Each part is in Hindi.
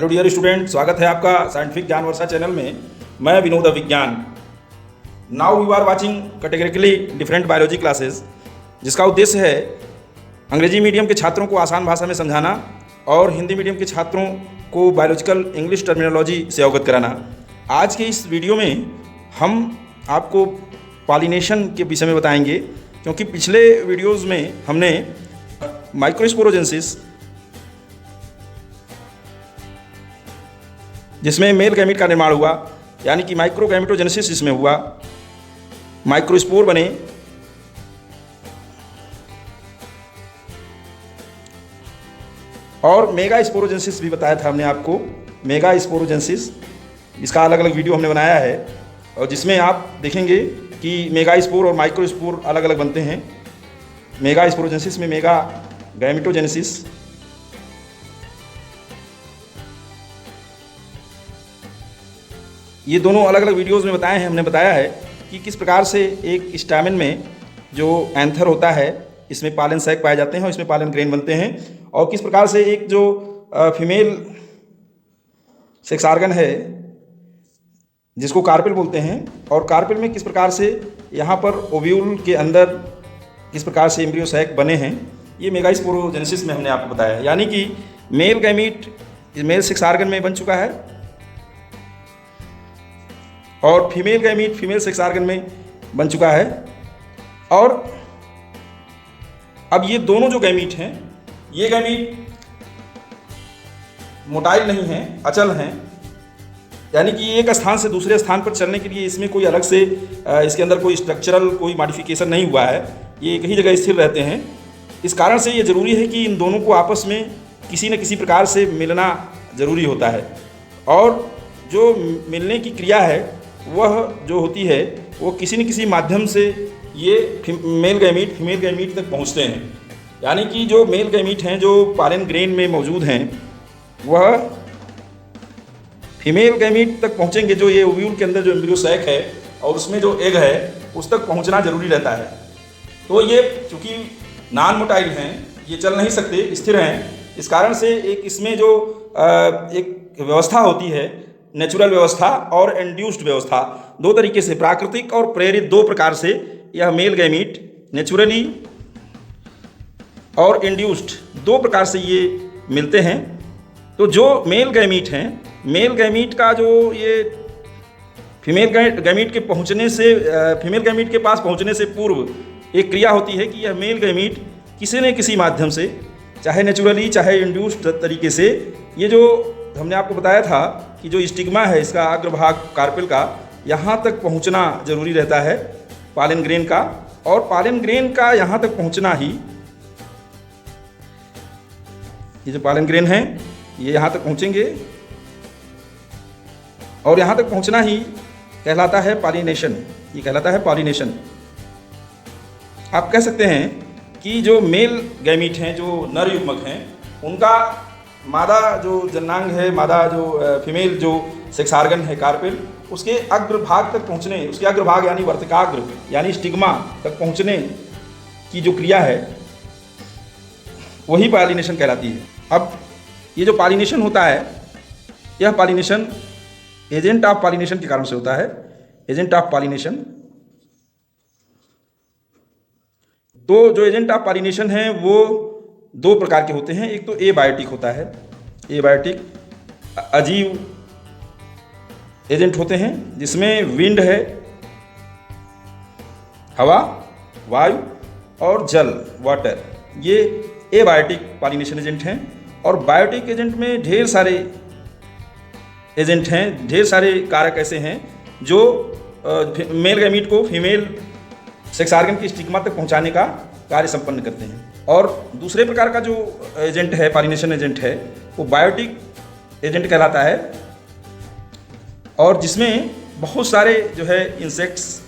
हेलो डियर स्टूडेंट, स्वागत है आपका साइंटिफिक ज्ञान वर्षा चैनल में। मैं विनोद विज्ञान। Now you are watching categorically different biology classes, जिसका उद्देश्य है अंग्रेजी मीडियम के छात्रों को आसान भाषा में समझाना और हिंदी मीडियम के छात्रों को बायोलॉजिकल इंग्लिश टर्मिनोलॉजी से अवगत कराना। आज के इस वीडियो में हम आपको पॉलिनेशन के विषय में बताएंगे, क्योंकि पिछले वीडियोज़ में हमने माइक्रोस्पोरोजेंसिस, जिसमें मेल गैमीट का निर्माण हुआ, यानी कि माइक्रोगैमेटोजेनेसिस इसमें हुआ, माइक्रोस्पोर बने, और मेगा स्पोरोजेंसिस भी बताया था हमने आपको। मेगा स्पोरोजेंसिस, इसका अलग अलग वीडियो हमने बनाया है, और जिसमें आप देखेंगे कि मेगा स्पोर और माइक्रोस्पोर अलग अलग बनते हैं। मेगा स्पोरोजेंसिस में मेगा गैमेटोजेनेसिस, ये दोनों अलग अलग वीडियोज़ में बताए हैं। हमने बताया है कि किस प्रकार से एक स्टैमेन में जो एंथर होता है, इसमें पालन सैक पाए जाते हैं और इसमें पालन ग्रेन बनते हैं, और किस प्रकार से एक जो फीमेल सेक्स आर्गन है जिसको कार्पेल बोलते हैं, और कार्पेल में किस प्रकार से यहाँ पर ओव्यूल के अंदर किस प्रकार से एम्ब्रियो सैक बने हैं, ये मेगा स्पोरोजेनेसिस में हमने आपको बताया है। यानी कि male gamete male sex organ में बन चुका है और female gamete female sex organ में बन चुका है। और अब ये दोनों जो गैमीट हैं, ये गैमीट मोटाइल नहीं हैं, अचल हैं, यानी कि एक स्थान से दूसरे स्थान पर चलने के लिए इसमें कोई अलग से इसके अंदर कोई स्ट्रक्चरल कोई मॉडिफिकेशन नहीं हुआ है, ये एक ही जगह स्थिर रहते हैं। इस कारण से ये ज़रूरी है कि इन दोनों को आपस में किसी न किसी प्रकार से मिलना ज़रूरी होता है, और जो मिलने की क्रिया है वह जो होती है वो किसी न किसी माध्यम से ये मेल गैमीट फीमेल गैमीट तक पहुंचते हैं। यानी कि जो मेल गैमीट हैं जो पालन ग्रेन में मौजूद हैं, वह फीमेल गैमीट तक पहुंचेंगे, जो ये ओव्यूल के अंदर जो एम्ब्रियो सैक है और उसमें जो एग है उस तक पहुंचना जरूरी रहता है। तो ये चूँकि नॉन मोटाइल हैं, ये चल नहीं सकते, स्थिर हैं, इस कारण से एक इसमें जो एक व्यवस्था होती है, नेचुरल व्यवस्था और इंड्यूस्ड व्यवस्था, दो तरीके से, प्राकृतिक और प्रेरित, दो प्रकार से यह मेल गैमीट नेचुरली और इंड्यूस्ड दो प्रकार से ये मिलते हैं। तो जो मेल गैमीट हैं, मेल गैमीट का जो ये फीमेल गैमीट के पहुंचने से, फीमेल गैमीट के पास पहुंचने से पूर्व एक क्रिया होती है कि यह मेल गैमीट किसी न किसी माध्यम से, चाहे नेचुरली चाहे इंड्यूस्ड तरीके से, ये जो हमने आपको बताया था कि जो स्टिग्मा है इसका अग्रभाग कार्पेल का, यहाँ तक पहुँचना जरूरी रहता है पालन ग्रेन का, और पालन ग्रेन का यहाँ तक पहुँचना ही, ये जो पालन ग्रेन है ये यहाँ तक पहुँचेंगे, और यहाँ तक पहुँचना ही कहलाता है पॉलिनेशन। ये कहलाता है पॉलिनेशन। आप कह सकते हैं कि जो मेल गैमीट हैं, जो नर युग्मक हैं, उनका मादा जो जननांग है, मादा जो फीमेल जो सेक्स आर्गन है कार्पेल, उसके अग्रभाग तक पहुंचने, उसके अग्रभाग यानी वर्तिकाग्र यानी स्टिग्मा तक पहुंचने की जो क्रिया है वही पॉलिनेशन कहलाती है। अब ये जो पॉलिनेशन होता है, यह पॉलिनेशन एजेंट ऑफ पॉलिनेशन के कारण से होता है। एजेंट ऑफ पॉलिनेशन, तो जो एजेंट ऑफ पॉलिनेशन है वो दो प्रकार के होते हैं। एक तो एबायोटिक होता है, एबायोटिक अजीव एजेंट होते हैं, जिसमें विंड है, हवा, वायु और जल, वाटर, ये एबायोटिक पॉलिनेशन एजेंट हैं। और बायोटिक एजेंट में ढेर सारे एजेंट हैं, ढेर सारे कारक ऐसे हैं जो मेल गैमीट को फीमेल सेक्स आर्गन की स्टिग्मा तक पहुंचाने का कार्य संपन्न करते हैं। और दूसरे प्रकार का जो एजेंट है, पॉलिनेशन एजेंट है, वो बायोटिक एजेंट कहलाता है, और जिसमें बहुत सारे जो है इंसेक्ट्स,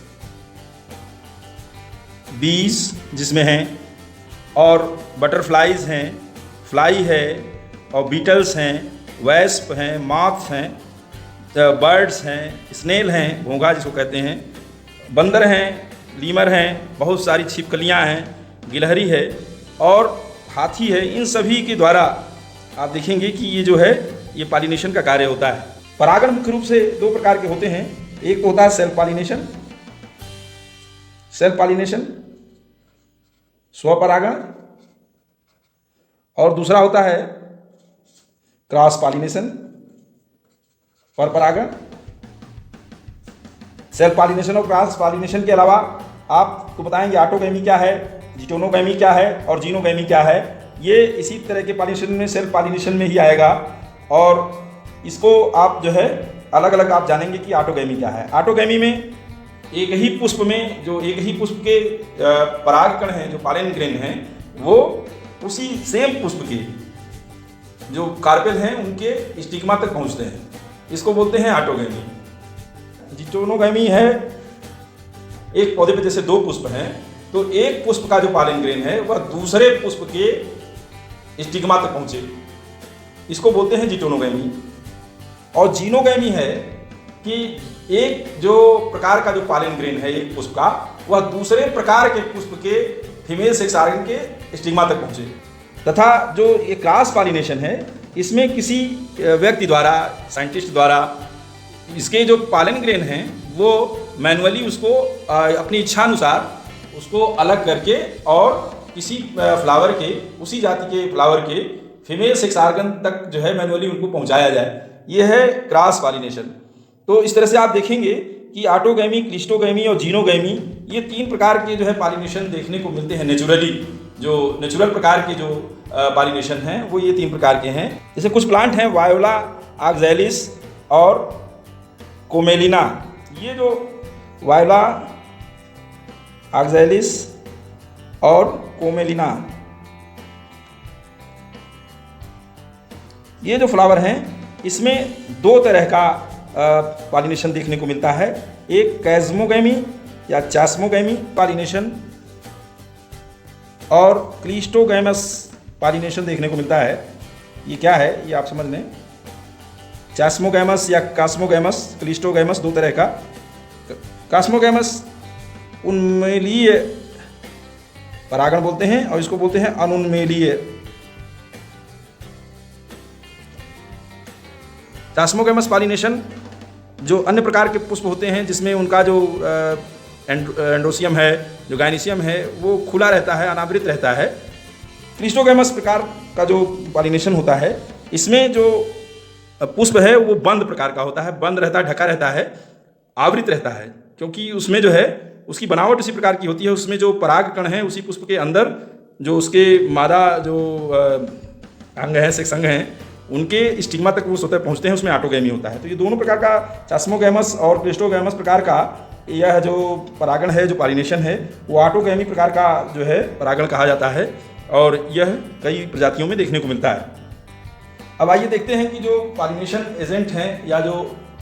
बीज जिसमें हैं, और बटरफ्लाइज हैं, फ्लाई है, और बीटल्स हैं, वैस्प हैं, मॉथ हैं, बर्ड्स हैं, स्नेल हैं, घोंघा जिसको कहते हैं, बंदर हैं, लीमर हैं, बहुत सारी छिपकलियाँ हैं, गिलहरी है और हाथी है। इन सभी के द्वारा आप देखेंगे कि ये जो है ये पॉलिनेशन का कार्य होता है। परागण मुख्य रूप से दो प्रकार के होते हैं। एक तो होता है सेल्फ पॉलिनेशन स्वपरागण, और दूसरा होता है क्रॉस पॉलिनेशन परपरागण। सेल्फ पॉलिनेशन और क्रॉस पॉलिनेशन के अलावा आपको बताएंगे ऑटोगैमी क्या है, जिटोनोगैमी क्या है और जीनोगैमी क्या है। ये इसी तरह के पॉलिनेशन में सेल्फ पॉलिनेशन में ही आएगा, और इसको आप जो है अलग अलग आप जानेंगे कि ऑटोगैमी क्या है। ऑटोगैमी में एक ही पुष्प में जो एक ही पुष्प के परागकण हैं, जो पॉलन ग्रेन हैं, वो उसी सेम पुष्प के जो कार्पेल हैं उनके स्टिग्मा तक पहुंचते हैं। इसको बोलते हैं ऑटोगैमी। जिटोनोगैमी है, एक पौधे पे जैसे दो पुष्प हैं तो एक पुष्प का जो पॉलन ग्रेन है वह दूसरे पुष्प के स्टिग्मा तक पहुंचे, इसको बोलते हैं जिटोनोगैमी। और जीनोगैमी है कि एक जो प्रकार का जो पॉलन ग्रेन है एक पुष्प का, वह दूसरे प्रकार के पुष्प के फीमेल सेक्स ऑर्गन के स्टिग्मा तक पहुंचे। तथा जो ये क्रॉस पॉलिनेशन है, इसमें किसी व्यक्ति द्वारा, साइंटिस्ट द्वारा इसके जो पॉलन ग्रेन हैं वो मैनुअली उसको अपनी इच्छानुसार उसको अलग करके और किसी फ्लावर के, उसी जाति के फ्लावर के फीमेल सेक्स ऑर्गन तक जो है मैनुअली उनको पहुंचाया जाए, ये है क्रॉस पॉलिनेशन। तो इस तरह से आप देखेंगे कि ऑटोगैमी, क्लिस्टोगैमी और जीनोगैमी, ये तीन प्रकार के जो है पॉलिनेशन देखने को मिलते हैं नेचुरली। जो नेचुरल प्रकार के जो पॉलिनेशन हैं वो ये तीन प्रकार के हैं। जैसे कुछ प्लांट हैं वायोला, ऑक्सैलिस और कोमेलिना। ये जो वायोला, ऑक्सैलिस और कोमेलिना, ये जो फ्लावर हैं इसमें दो तरह का पॉलिनेशन देखने को मिलता है। एक कैस्मोगैमी या चास्मोगैमी पॉलिनेशन और क्लिस्टोगैमस पॉलिनेशन देखने को मिलता है। ये क्या है ये आप समझ लें। चास्मोगैमस या कास्मोगैमस, क्लिस्टोगैमस दो तरह का। कास्मोगैमस उन्मेलीय परागण बोलते हैं और इसको बोलते हैं अनुन्मेलीय। चास्मोगैमस पॉलिनेशन जो अन्य प्रकार के पुष्प होते हैं जिसमें उनका जो एंड्रोसियम है, जो गाइनीशियम है, वो खुला रहता है, अनावृत रहता है। क्लिस्टोगैमस प्रकार का जो पॉलिनेशन होता है, इसमें जो पुष्प है वो बंद प्रकार का होता है, बंद रहता है, ढका रहता है, आवृत रहता है, क्योंकि उसमें जो है उसकी बनावट उसी प्रकार की होती है। उसमें जो परागकण हैं उसी पुष्प के अंदर जो उसके मादा जो अंग हैं, सेक्स अंग हैं, उनके स्टिग्मा तक वो स्वतः पहुंचते हैं, उसमें ऑटोगैमी होता है। तो ये दोनों प्रकार का चास्मोगैमस और क्लिस्टोगैमस प्रकार का यह जो परागण है, जो पॉलिनेशन है, वो ऑटोगैमी प्रकार का जो है परागण कहा जाता है, और यह कई प्रजातियों में देखने को मिलता है। अब आइए देखते हैं कि जो पॉलिनेशन एजेंट हैं या जो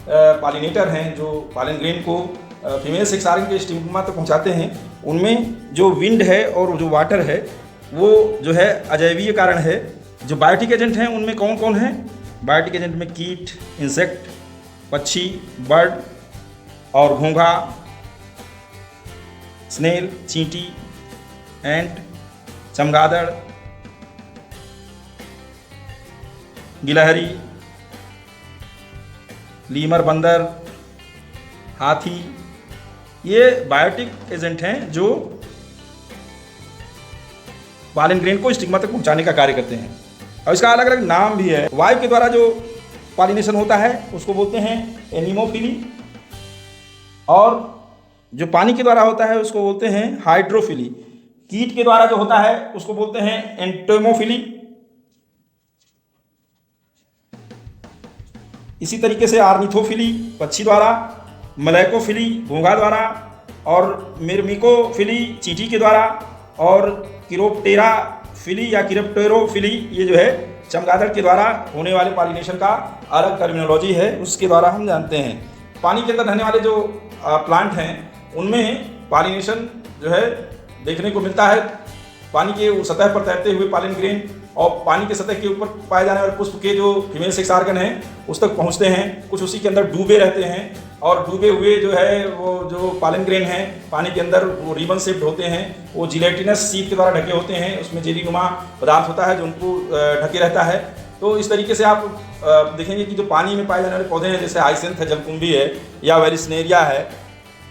पॉलिनेटर हैं, जो पॉलन ग्रेन को फीमेल सेक्स ऑर्गन के स्टिग्मा तक पहुंचाते हैं, उनमें जो विंड है और जो वाटर है वो जो है अजैवीय कारण है। जो बायोटिक एजेंट हैं उनमें कौन कौन हैं? बायोटिक एजेंट में कीट, इंसेक्ट, पक्षी, बर्ड और घोंघा, स्नेल, चींटी, एंट, चमगादड़, गिलहरी, लीमर, बंदर, हाथी, ये बायोटिक एजेंट हैं जो पॉलन ग्रेन को स्टिग्मा तक पहुंचाने का कार्य करते हैं। और इसका अलग अलग नाम भी है। वायु के द्वारा जो पॉलिनेशन होता है उसको बोलते हैं एनीमोफिली, और जो पानी के द्वारा होता है उसको बोलते हैं हाइड्रोफिली। कीट के द्वारा जो होता है उसको बोलते हैं एंटोमोफिली। इसी तरीके से आर्निथोफिली पक्षी द्वारा, मलैकोफिली घोंघा द्वारा, और मिर्मिकोफिली चींटी के द्वारा, और किरोप्टेराफिली या किरोप्टेरोफिली ये जो है चमगादड़ के द्वारा होने वाले पॉलिनेशन का अलग टर्मिनोलॉजी है, उसके द्वारा हम जानते हैं। पानी के अंदर रहने वाले जो प्लांट हैं उनमें पॉलिनेशन जो है देखने को मिलता है। पानी के सतह पर तैरते हुए पॉलन ग्रेन और पानी के सतह के ऊपर पाए जाने वाले पुष्प के जो फीमेल सेक्स ऑर्गन हैं उस तक पहुंचते हैं। कुछ उसी के अंदर डूबे रहते हैं, और डूबे हुए जो है वो जो पॉलन ग्रेन हैं पानी के अंदर वो रिबन शेप्ड होते हैं, वो जिलेटिनस सीट के द्वारा ढके होते हैं। उसमें जेली नुमा पदार्थ होता है जो उनको ढके रहता है। तो इस तरीके से आप देखेंगे कि जो पानी में पाए जाने वाले पौधे हैं, जैसे हाइसिंथ है, जलकुंभी है, या वेरिसनेरिया है,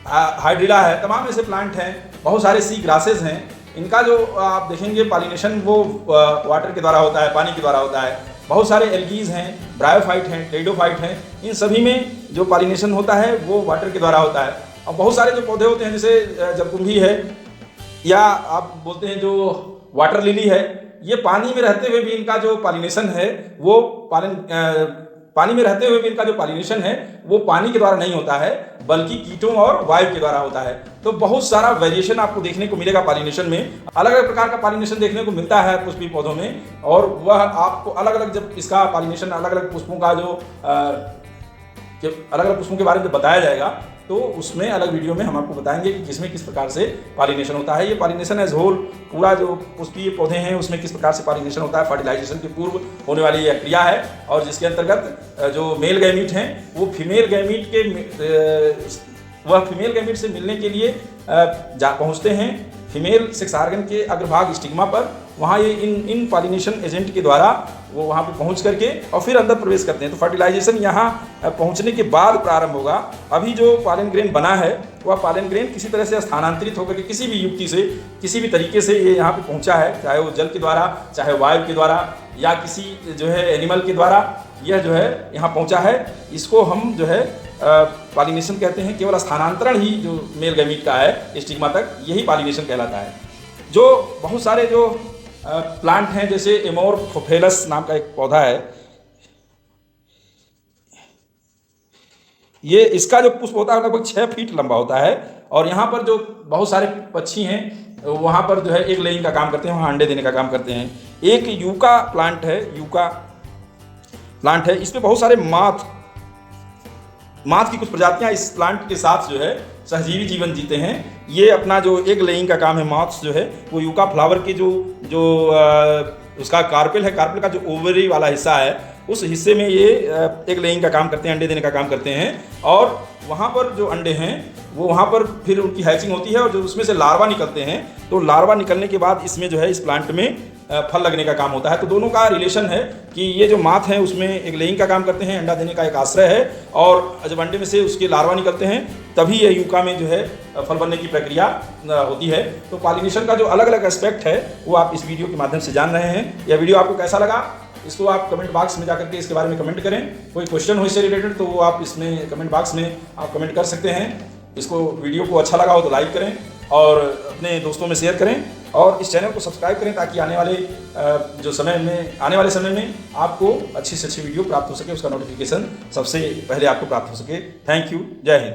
हाइड्रिला है, तमाम ऐसे प्लांट हैं, बहुत सारे सी ग्रासेस हैं। इनका जो आप देखेंगे पॉलिनेशन वो वाटर के द्वारा होता है, पानी के द्वारा होता है। बहुत सारे एल्गीज हैं, ब्रायोफाइट हैं, टेरिडोफाइट हैं, इन सभी में जो पॉलिनेशन होता है वो वाटर के द्वारा होता है। और बहुत सारे जो पौधे होते हैं, जैसे जलकुंभी है, या आप बोलते हैं जो वाटर लिली है, ये पानी में रहते हुए भी इनका जो पॉलिनेशन है वो पानी में रहते हुए भी इनका जो पॉलिनेशन है वो पानी के द्वारा नहीं होता है, बल्कि कीटों और वायु के द्वारा होता है। तो बहुत सारा वेरिएशन आपको देखने को मिलेगा पॉलिनेशन में, अलग अलग प्रकार का पॉलिनेशन देखने को मिलता है पुष्पीय पौधों में। और वह आपको अलग अलग, जब इसका पॉलिनेशन अलग अलग पुष्पों का जो अलग अलग पुष्पों के बारे में बताया जाएगा, तो उसमें अलग वीडियो में हम आपको बताएंगे कि किसमें किस प्रकार से पॉलिनेशन होता है। ये पॉलिनेशन एज होल, पूरा जो पुष्पीय पौधे हैं उसमें किस प्रकार से पॉलिनेशन होता है, फर्टिलाइजेशन के पूर्व होने वाली यह क्रिया है। और जिसके अंतर्गत जो मेल गैमीट हैं वो फीमेल गैमीट से मिलने के लिए पहुँचते हैं फीमेल सेक्स ऑर्गन के अग्रभाग स्टिग्मा पर। वहाँ ये इन पॉलिनेशन एजेंट के द्वारा वो वहाँ पे पहुँच करके और फिर अंदर प्रवेश करते हैं। तो फर्टिलाइजेशन यहाँ पहुँचने के बाद प्रारंभ होगा। अभी जो पॉलन ग्रेन बना है वह पॉलन ग्रेन किसी तरह से स्थानांतरित होकर के किसी भी युक्ति से, किसी भी तरीके से ये यहाँ पे पहुँचा है, चाहे वो जल के द्वारा, चाहे वायु के द्वारा, या किसी जो है एनिमल के द्वारा यह जो है यहाँ पहुँचा है। इसको हम जो है पॉलिनेशन कहते हैं। केवल स्थानांतरण ही जो मेल गैमीट का है स्टिग्मा तक, यही पॉलिनेशन कहलाता है। जो बहुत सारे जो प्लांट हैं, जैसे एमोरफोफेलस नाम का एक पौधा है, ये इसका जो पुष्प होता है लगभग 6 फीट लंबा होता है। और यहाँ पर जो बहुत सारे पक्षी हैं वहाँ पर जो है एक लेइंग का काम करते हैं, वहाँ अंडे देने का काम करते हैं। एक यूका प्लांट है, इसमें बहुत सारे माथ की कुछ प्रजातियां इस प्लांट के साथ जो है सहजीवी जीवन जीते हैं। ये अपना जो एग लेइंग का काम है, माथ्स जो है वो यूका फ्लावर के जो उसका कार्पेल है, कार्पेल का जो ओवरी वाला हिस्सा है, उस हिस्से में ये एग लेइंग का काम करते हैं, अंडे देने का काम करते हैं। और वहाँ पर जो अंडे हैं वो वहाँ पर फिर उनकी हैचिंग होती है और जो उसमें से लार्वा निकलते हैं, तो लार्वा निकलने के बाद इसमें जो है इस प्लांट में फल लगने का काम होता है। तो दोनों का रिलेशन है कि ये जो माथ है उसमें एक लेइंग का काम करते हैं, अंडा देने का एक आश्रय है, और जब अंडे में से उसके लार्वा निकलते हैं तभी ये यूका में जो है फल बनने की प्रक्रिया होती है। तो पॉलिनेशन का जो अलग अलग एस्पेक्ट है वो आप इस वीडियो के माध्यम से जान रहे हैं। यह वीडियो आपको कैसा लगा इसको आप कमेंट बॉक्स में जाकर के इसके बारे में कमेंट करें। कोई क्वेश्चन हो इससे रिलेटेड तो वो आप इसमें कमेंट बॉक्स में आप कमेंट कर सकते हैं। इसको वीडियो को अच्छा लगा हो तो लाइक करें और अपने दोस्तों में शेयर करें, और इस चैनल को सब्सक्राइब करें ताकि आने वाले समय में आपको अच्छी से अच्छी वीडियो प्राप्त हो सके, उसका नोटिफिकेशन सबसे पहले आपको प्राप्त हो सके। Thank you. जय हिंद।